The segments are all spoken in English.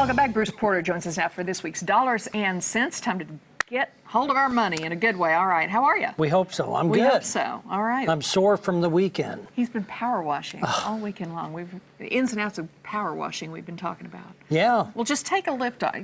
Welcome back. Bruce Porter joins us now for this week's Dollars and Cents. Time to get hold of our money in a good way. All right, how are you? We hope so. I'm good. We hope so. All right. I'm sore from the weekend. He's been power washing all weekend long. The ins and outs of power washing we've been talking about. Yeah. Well, just take a lift off.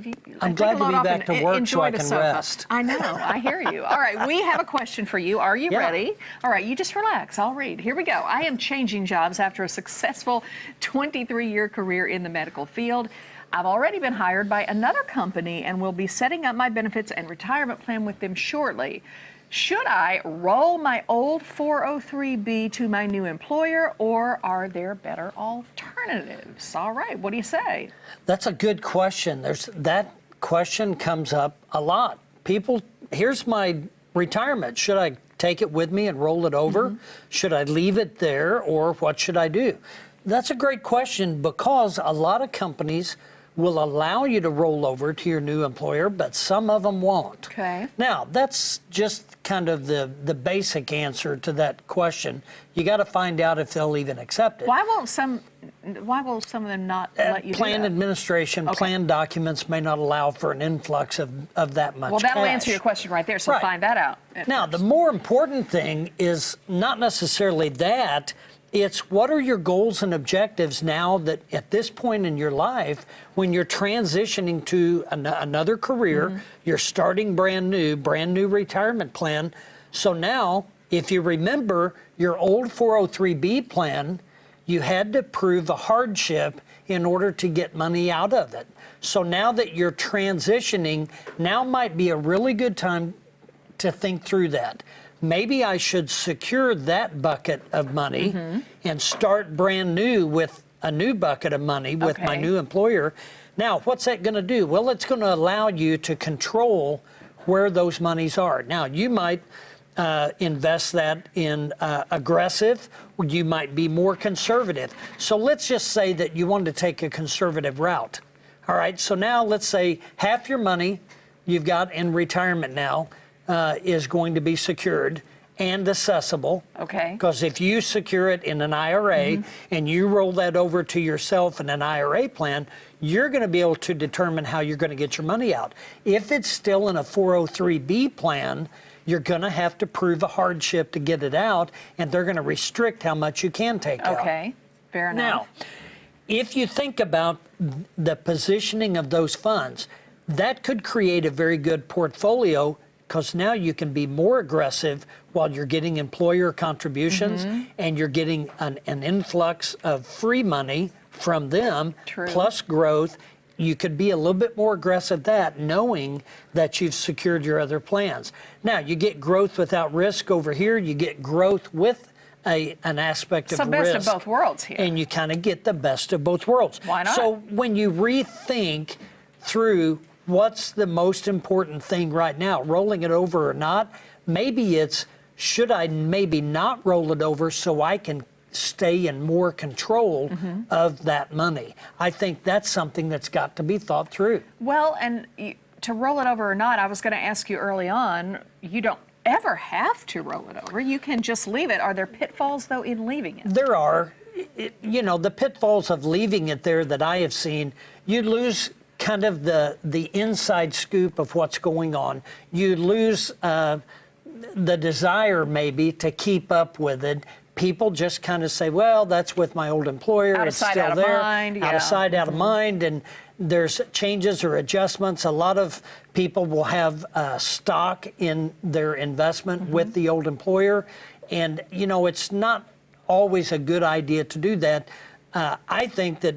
I'm glad to be back to work so I can rest. I know. I hear you. All right, we have a question for you. Are you ready? All right, you just relax. I'll read. Here we go. I am changing jobs after a successful 23-year career in the medical field. I've already been hired by another company and will be setting up my benefits and retirement plan with them shortly. Should I roll my old 403B to my new employer, or are there better alternatives? All right, what do you say? That's a good question. That question comes up a lot. People, here's my retirement. Should I take it with me and roll it over? Mm-hmm. Should I leave it there, or what should I do? That's a great question, because a lot of companies will allow you to roll over to your new employer, but some of them won't. Okay. Now, that's just kind of the basic answer to that question. You got to find out if they'll even accept it. Why will some of them not let you do that? Plan administration, plan documents may not allow for an influx of that much Well, that'll cash. answer your question right there, so find that out. Now, the more important thing is not necessarily that. It's what are your goals and objectives now that at this point in your life, when you're transitioning to another career, you're starting brand new retirement plan. So now, if you remember your old 403B plan, you had to prove a hardship in order to get money out of it. So now that you're transitioning, now might be a really good time to think through that. Maybe I should secure that bucket of money and start brand new with a new bucket of money with my new employer. Now, what's that going to do? Well, it's going to allow you to control where those monies are. Now, you might invest that in aggressive, or you might be more conservative. So let's just say that you want to take a conservative route. All right, so now let's say half your money you've got in retirement now is going to be secured and accessible. Okay. Because if you secure it in an IRA and you roll that over to yourself in an IRA plan, you're going to be able to determine how you're going to get your money out. If it's still in a 403B plan, you're going to have to prove a hardship to get it out, and they're going to restrict how much you can take out. Okay, fair enough. Now, if you think about the positioning of those funds, that could create a very good portfolio, because now you can be more aggressive while you're getting employer contributions and you're getting an influx of free money from them, plus growth. You could be a little bit more aggressive knowing that you've secured your other plans. Now, you get growth without risk over here. You get growth with an aspect of risk. So best of both worlds here. And you kind of get the best of both worlds. Why not? So when you rethink through what's the most important thing right now, rolling it over or not, maybe it's, should I maybe not roll it over so I can stay in more control of that money? I think that's something that's got to be thought through. Well, and to roll it over or not, I was going to ask you early on, you don't ever have to roll it over. You can just leave it. Are there pitfalls, though, in leaving it? There are. You know, the pitfalls of leaving it there that I have seen, you lose kind of the inside scoop of what's going on. You lose the desire maybe to keep up with it. People just kind of say, well, that's with my old employer. Out of it's sight, still out of there. mind. Out of sight, out of mind. And there's changes or adjustments. A lot of people will have stock in their investment with the old employer. And, you know, it's not always a good idea to do that. I think that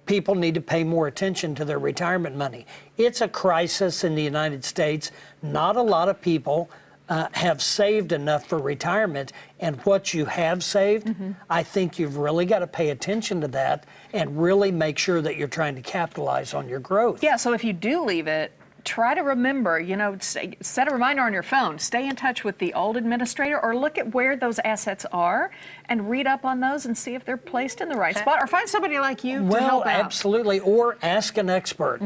people need to pay more attention to their retirement money. It's a crisis in the United States. Not a lot of people have saved enough for retirement, and what you have saved, I think you've really got to pay attention to that and really make sure that you're trying to capitalize on your growth. Yeah, so if you do leave it, try to remember, you know, set a reminder on your phone. Stay in touch with the old administrator, or look at where those assets are and read up on those and see if they're placed in the right spot, or find somebody like you to help out. Absolutely, or ask an expert.